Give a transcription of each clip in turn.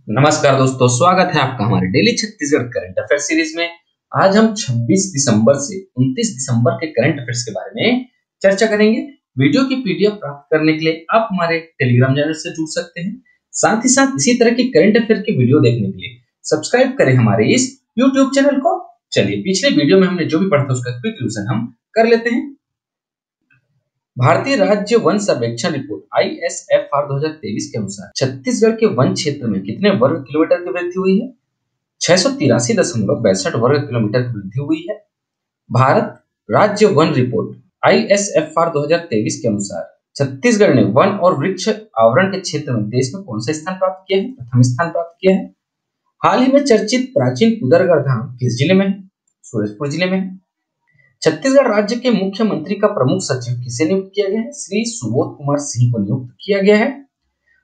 नमस्कार दोस्तों, स्वागत है आपका हमारे daily Chhattisgarh current affair series में। आज हम 26 दिसंबर से 29 दिसंबर के करंट अफेयर्स के बारे में चर्चा करेंगे। वीडियो की पीडीएफ प्राप्त करने के लिए आप हमारे टेलीग्राम चैनल से जुड़ सकते हैं। साथ ही साथ इसी तरह की करंट अफेयर की वीडियो देखने के लिए सब्सक्राइब करें हमारे इस यूट्यूब चैनल को। चलिए, पिछले वीडियो में हमने जो भी पढ़ा था उसका क्विक रिवीजन हम कर लेते हैं। भारतीय राज्य वन सर्वेक्षण रिपोर्ट ISFR 2023 के अनुसार छत्तीसगढ़ के वन क्षेत्र में कितने वर्ग किलोमीटर की वृद्धि हुई है? 683.62 वर्ग किलोमीटर की वृद्धि हुई है। भारत राज्य वन रिपोर्ट ISFR 2023 के अनुसार छत्तीसगढ़ ने वन और वृक्ष आवरण के क्षेत्र में देश में कौन सा स्थान प्राप्त किया है? प्रथम स्थान प्राप्त किया है। हाल ही में चर्चित प्राचीन कुदरगढ़ धाम किस जिले में है? सूरजपुर जिले में है। छत्तीसगढ़ राज्य के मुख्यमंत्री का प्रमुख सचिव किसे नियुक्त किया गया है? श्री सुबोध कुमार सिंह को नियुक्त किया गया है।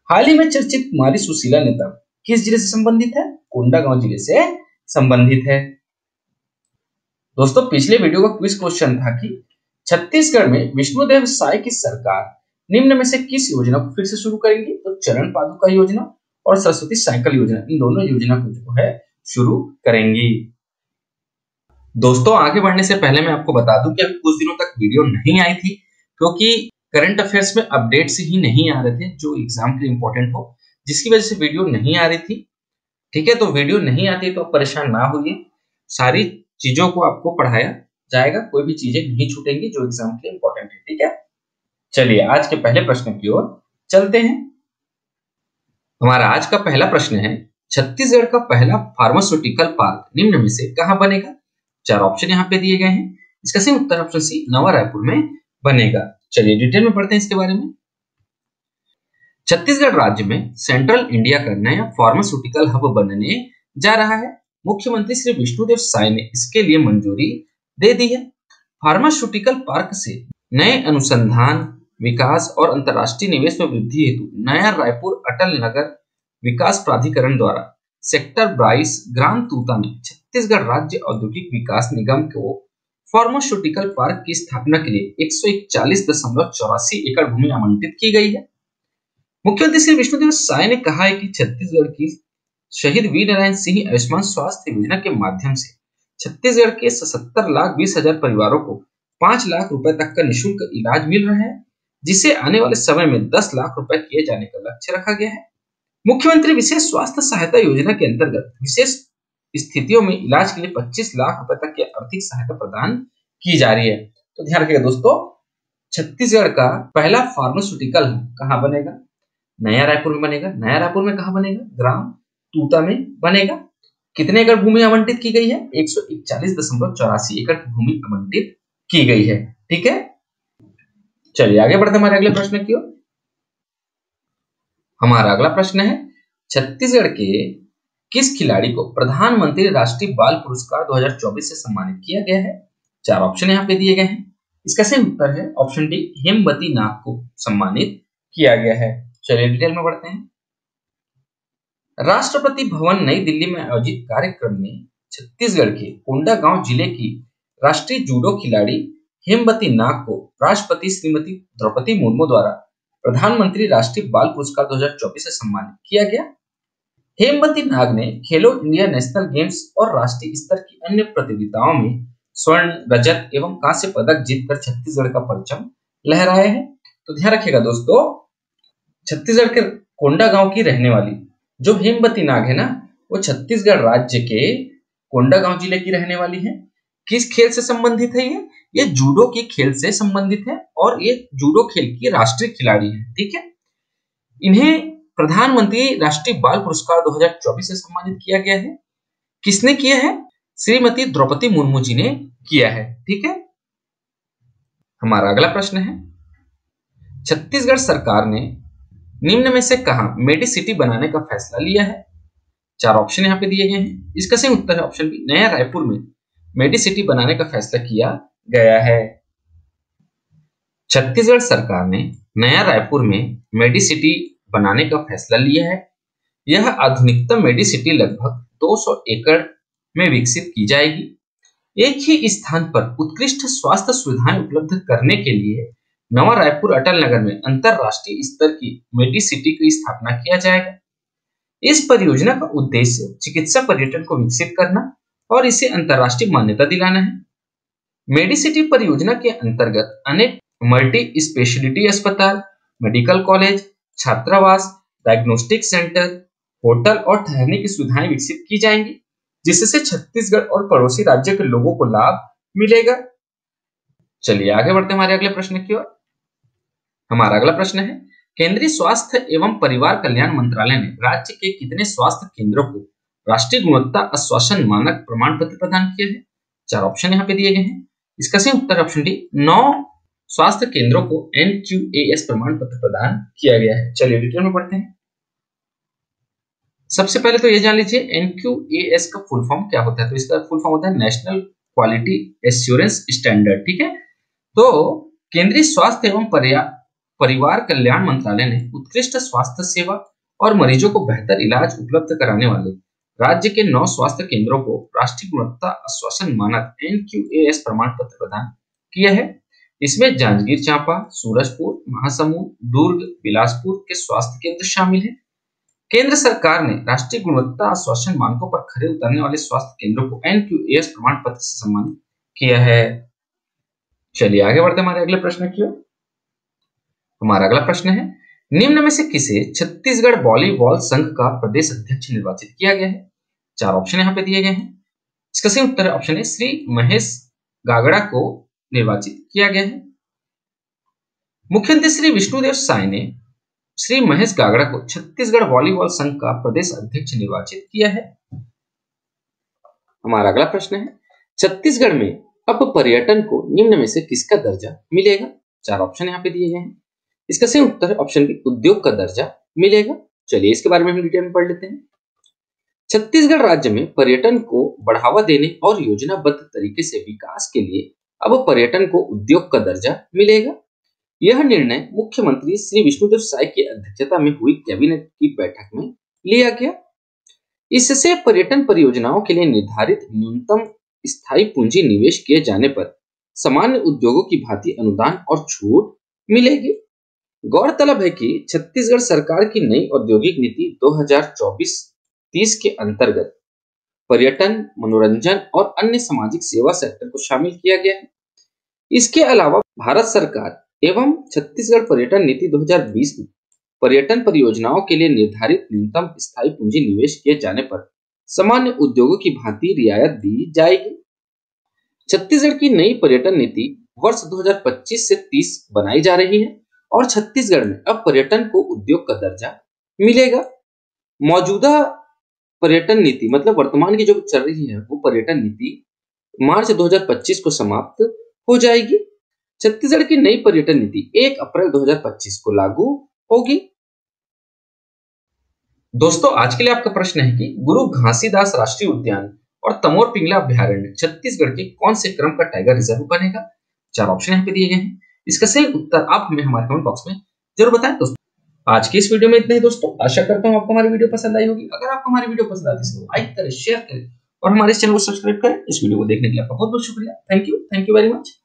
हाल ही में चर्चित कुमारी सुशीला नेता किस जिले से संबंधित है? कोंडागांव जिले से संबंधित है। दोस्तों, पिछले वीडियो का क्विज क्वेश्चन था कि छत्तीसगढ़ में विष्णुदेव साय की सरकार निम्न में से किस योजना को फिर से शुरू करेंगी? तो चरण पादुका योजना और सरस्वती साइकिल योजना, इन दोनों योजना को जो है शुरू करेंगी। दोस्तों, आगे बढ़ने से पहले मैं आपको बता दूं कि अभी कुछ दिनों तक वीडियो नहीं आई थी क्योंकि करंट अफेयर्स में अपडेट्स ही नहीं आ रहे थे जो एग्जाम के लिए इंपॉर्टेंट हो, जिसकी वजह से वीडियो नहीं आ रही थी। ठीक है, तो वीडियो नहीं आती तो परेशान ना होइए, सारी चीजों को आपको पढ़ाया जाएगा, कोई भी चीजें नहीं छूटेंगी जो एग्जाम के लिए इंपॉर्टेंट है। ठीक है, चलिए आज के पहले प्रश्न की ओर चलते हैं। हमारा आज का पहला प्रश्न है, छत्तीसगढ़ का पहला फार्मास्यूटिकल पार्क निम्न में से कहां बनेगा? चार ऑप्शन यहाँ पे दिए गए हैं। इसका सही उत्तर ऑप्शन सी, नवा रायपुर में बनेगा। चलिए डिटेल में पढ़ते हैं इसके बारे में। छत्तीसगढ़ राज्य में सेंट्रल इंडिया का नया फार्मास्यूटिकल हब बनने जा रहा है। मुख्यमंत्री श्री विष्णुदेव साय ने इसके लिए मंजूरी दे दी है। फार्मास्यूटिकल पार्क से नए अनुसंधान, विकास और अंतर्राष्ट्रीय निवेश में वृद्धि हेतु नया रायपुर अटल नगर विकास प्राधिकरण द्वारा सेक्टर 22 ग्राम तूता में छत्तीसगढ़ राज्य औद्योगिक विकास निगम को फार्मास्यूटिकल पार्क की स्थापना के लिए 141.84 एकड़ भूमि आवंटित की गई है। मुख्यमंत्री श्री विष्णुदेव साय ने कहा है कि छत्तीसगढ़ की शहीद वीर नारायण सिंह आयुष्मान स्वास्थ्य योजना के माध्यम से छत्तीसगढ़ के 77,20,000 परिवारों को 5 लाख रुपए तक का निःशुल्क इलाज मिल रहा है, जिसे आने वाले समय में 10 लाख रुपए किए जाने का लक्ष्य रखा गया है। मुख्यमंत्री विशेष स्वास्थ्य सहायता योजना के अंतर्गत विशेष स्थितियों में इलाज के लिए 25 लाख रुपए तक की आर्थिक सहायता प्रदान की जा रही है। तो ध्यान रखिएगा दोस्तों, छत्तीसगढ़ का पहला फार्मास्यूटिकल कहां बनेगा? नया रायपुर में बनेगा। नया रायपुर में कहां बनेगा? ग्राम तूता में बनेगा। कितने एकड़ भूमि आवंटित की गई है? 141.84 एकड़ की भूमि आवंटित की गई है। ठीक है, चलिए आगे बढ़ते हमारे अगले प्रश्न की ओर। हमारा अगला प्रश्न है, छत्तीसगढ़ के किस खिलाड़ी को प्रधानमंत्री राष्ट्रीय बाल पुरस्कार 2024 से सम्मानित किया गया है? चार ऑप्शन यहाँ पे दिए गए हैं। इसका सही उत्तर है ऑप्शन डी, हेमवती नाग को सम्मानित किया गया है। चलिए डिटेल में बढ़ते हैं। राष्ट्रपति भवन नई दिल्ली में आयोजित कार्यक्रम में छत्तीसगढ़ के कोंडागांव जिले की राष्ट्रीय जूडो खिलाड़ी हेमवती नाग को राष्ट्रपति श्रीमती द्रौपदी मुर्मू द्वारा प्रधानमंत्री राष्ट्रीय बाल पुरस्कार 2024 से सम्मानित किया गया। हेमवती नाग ने खेलो इंडिया नेशनल गेम्स और राष्ट्रीय स्तर की अन्य प्रतियोगिताओं में स्वर्ण, रजत एवं कांस्य पदक जीतकर छत्तीसगढ़ का परचम लहराया है। तो ध्यान रखिएगा दोस्तों, छत्तीसगढ़ के कोंडागांव की रहने वाली जो हेमवती नाग है ना, वो छत्तीसगढ़ राज्य के कोंडागांव जिले की रहने वाली है। किस खेल से संबंधित है ये जूडो के खेल से संबंधित है और ये जूडो खेल की राष्ट्रीय खिलाड़ी है। ठीक है, इन्हें प्रधानमंत्री राष्ट्रीय बाल पुरस्कार 2024 से सम्मानित किया गया है। किसने किया है? श्रीमती द्रौपदी मुर्मू जी ने किया है। ठीक है, हमारा अगला प्रश्न है, छत्तीसगढ़ सरकार ने निम्न में से कहां मेडिसिटी बनाने का फैसला लिया है? चार ऑप्शन यहाँ पे दिए गए हैं। इसका सही उत्तर है ऑप्शन बी, नया रायपुर में मेडिसिटी बनाने का फैसला किया गया है। छत्तीसगढ़ सरकार ने नया रायपुर में मेडिसिटी बनाने का फैसला लिया है। यह आधुनिकतम मेडिसिटी लगभग 200 एकड़ में विकसित की जाएगी। एक ही स्थान पर उत्कृष्ट स्वास्थ्य सुविधाएं उपलब्ध करने के लिए नवा रायपुर अटल नगर में अंतरराष्ट्रीय स्तर की मेडिसिटी की स्थापना किया जाएगा। इस परियोजना का उद्देश्य चिकित्सा पर्यटन को विकसित करना और इसे अंतर्राष्ट्रीय मान्यता दिलाना है। मेडिसिटी परियोजना के अंतर्गत अनेक मल्टी स्पेशलिटी अस्पताल, मेडिकल कॉलेज, छात्रावास, डायग्नोस्टिक सेंटर, होटल और ठहरने की सुविधाएं विकसित की जाएंगी, जिससे छत्तीसगढ़ और पड़ोसी राज्य के लोगों को लाभ मिलेगा। चलिए आगे बढ़ते हैं हमारे अगले प्रश्न की ओर। हमारा अगला प्रश्न है, केंद्रीय स्वास्थ्य एवं परिवार कल्याण मंत्रालय ने राज्य के कितने स्वास्थ्य केंद्रों को राष्ट्रीय गुणवत्ता आश्वासन मानक प्रमाण पत्र प्रदान किया है? 4 ऑप्शन यहाँ पे दिए गए हैं। इसका सही उत्तर ऑप्शन डी, 9 स्वास्थ्य केंद्रों को NQAS प्रमाण पत्र प्रदान किया गया है। चलिए डिटेल में पढ़ते हैं। सबसे पहले तो ये जान लीजिए NQAS का फुल फॉर्म क्या होता है। तो इसका फुल फॉर्म होता है नेशनल क्वालिटी एश्योरेंस स्टैंडर्ड। ठीक है, तो केंद्रीय स्वास्थ्य एवं परिवार कल्याण मंत्रालय ने उत्कृष्ट स्वास्थ्य सेवा और मरीजों को बेहतर इलाज उपलब्ध कराने वाले राज्य के 9 स्वास्थ्य केंद्रों को राष्ट्रीय गुणवत्ता आश्वासन मानक NQAS प्रमाण पत्र प्रदान किया है। इसमें जांजगीर चांपा, सूरजपुर, महासमुंद, दुर्ग, बिलासपुर के स्वास्थ्य केंद्र शामिल हैं। केंद्र सरकार ने राष्ट्रीय गुणवत्ता आश्वासन मानकों पर खरे उतरने वाले स्वास्थ्य केंद्रों को NQAS प्रमाण पत्र से सम्मानित किया है। चलिए आगे बढ़ते हमारे अगले प्रश्न की ओर। हमारा अगला प्रश्न है, निम्न में से किसे छत्तीसगढ़ वॉलीबॉल संघ का प्रदेश अध्यक्ष निर्वाचित किया गया है? 4 ऑप्शन यहाँ पे दिए गए हैं। इसका सही उत्तर ऑप्शन है श्री महेश गागड़ा को निर्वाचित किया गया है। मुख्यमंत्री श्री विष्णुदेव साय ने श्री महेश गागड़ा को छत्तीसगढ़ वॉलीबॉल संघ का प्रदेश अध्यक्ष निर्वाचित किया है। हमारा अगला प्रश्न है, छत्तीसगढ़ में अब पर्यटन को निम्न में से किसका दर्जा मिलेगा? 4 ऑप्शन यहाँ पे दिए गए हैं। इसका सही उत्तर ऑप्शन बी, उद्योग का दर्जा मिलेगा। चलिए इसके बारे में हम डिटेल में पढ़ लेते हैं। छत्तीसगढ़ राज्य में पर्यटन को बढ़ावा देने और योजनाबद्ध तरीके से विकास के लिए अब पर्यटन को उद्योग का दर्जा मिलेगा। यह निर्णय मुख्यमंत्री श्री विष्णुदेव साय की अध्यक्षता में हुई कैबिनेट की बैठक में लिया गया। इससे पर्यटन परियोजनाओं के लिए निर्धारित न्यूनतम स्थायी पूंजी निवेश किए जाने पर सामान्य उद्योगों की भांति अनुदान और छूट मिलेगी। गौरतलब है कि छत्तीसगढ़ सरकार की नई औद्योगिक नीति 2024-30 के अंतर्गत पर्यटन, मनोरंजन और अन्य सामाजिक सेवा सेक्टर को शामिल किया गया है। इसके अलावा भारत सरकार एवं छत्तीसगढ़ पर्यटन नीति 2020 में पर्यटन परियोजनाओं के लिए निर्धारित न्यूनतम स्थायी पूंजी निवेश किए जाने पर सामान्य उद्योगों की भांति रियायत दी जाएगी। छत्तीसगढ़ की नई पर्यटन नीति वर्ष 2025 से 30 बनाई जा रही है और छत्तीसगढ़ में अब पर्यटन को उद्योग का दर्जा मिलेगा। मौजूदा पर्यटन नीति मतलब वर्तमान की जो चल रही है वो पर्यटन नीति मार्च 2025 को समाप्त हो जाएगी। छत्तीसगढ़ की नई पर्यटन नीति 1 अप्रैल 2025 को लागू होगी। दोस्तों आज के लिए आपका प्रश्न है कि गुरु घासीदास राष्ट्रीय उद्यान और तमोर पिंगला अभ्यारण्य छत्तीसगढ़ के कौन से क्रम का टाइगर रिजर्व बनेगा? 4 ऑप्शन यहाँ पे दिए गए हैं। इसका सही उत्तर आप हमें हमारे कमेंट बॉक्स में जरूर बताएं। दोस्तों आज की इस वीडियो में इतना ही। दोस्तों आशा करता हूँ आपको हमारी वीडियो पसंद आई होगी। अगर आपको हमारी वीडियो पसंद आती है तो लाइक करें, शेयर करें और हमारे चैनल को सब्सक्राइब करें। इस वीडियो को देखने के लिए आपका बहुत बहुत शुक्रिया। Thank you very much.